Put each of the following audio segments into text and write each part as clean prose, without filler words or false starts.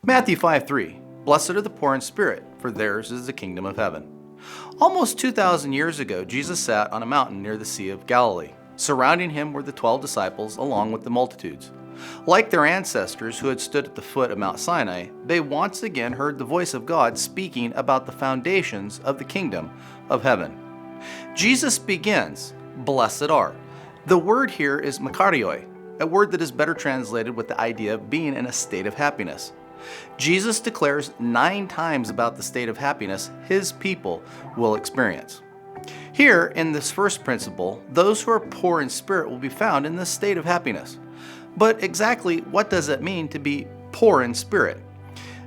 Matthew 5:3. Blessed are the poor in spirit, for theirs is the kingdom of heaven. Almost 2,000 years ago, Jesus sat on a mountain near the Sea of Galilee. Surrounding him were the 12 disciples along with the multitudes. Like their ancestors who had stood at the foot of Mount Sinai, they once again heard the voice of God speaking about the foundations of the kingdom of heaven. Jesus begins, "Blessed are." The word here is makarioi, a word that is better translated with the idea of being in a state of happiness. Jesus declares 9 times about the state of happiness his people will experience. Here, in this first principle, those who are poor in spirit will be found in this state of happiness. But exactly what does it mean to be poor in spirit?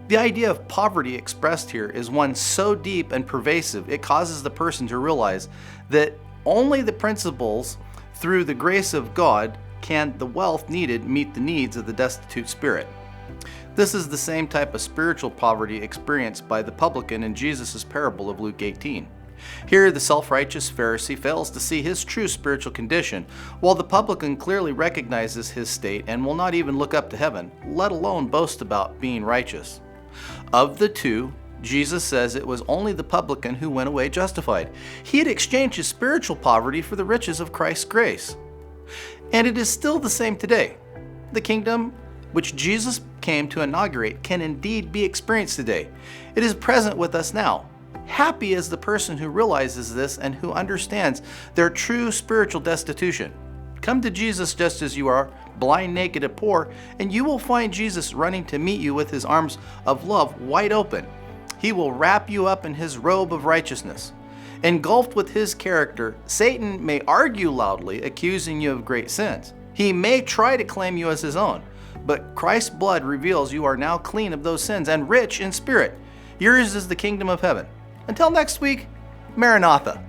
The idea of poverty expressed here is one so deep and pervasive it causes the person to realize that only the principles through the grace of God can the wealth needed meet the needs of the destitute spirit. This is the same type of spiritual poverty experienced by the publican in Jesus' parable of Luke 18. Here, the self-righteous Pharisee fails to see his true spiritual condition, while the publican clearly recognizes his state and will not even look up to heaven, let alone boast about being righteous. Of the two, Jesus says it was only the publican who went away justified. He had exchanged his spiritual poverty for the riches of Christ's grace. And it is still the same today. The kingdom which Jesus came to inaugurate can indeed be experienced today. It is present with us now. Happy is the person who realizes this and who understands their true spiritual destitution. Come to Jesus just as you are, blind, naked, and poor, and you will find Jesus running to meet you with his arms of love wide open. He will wrap you up in his robe of righteousness. Engulfed with his character, Satan may argue loudly, accusing you of great sins. He may try to claim you as his own, but Christ's blood reveals you are now clean of those sins and rich in spirit. Yours is the kingdom of heaven. Until next week, Maranatha.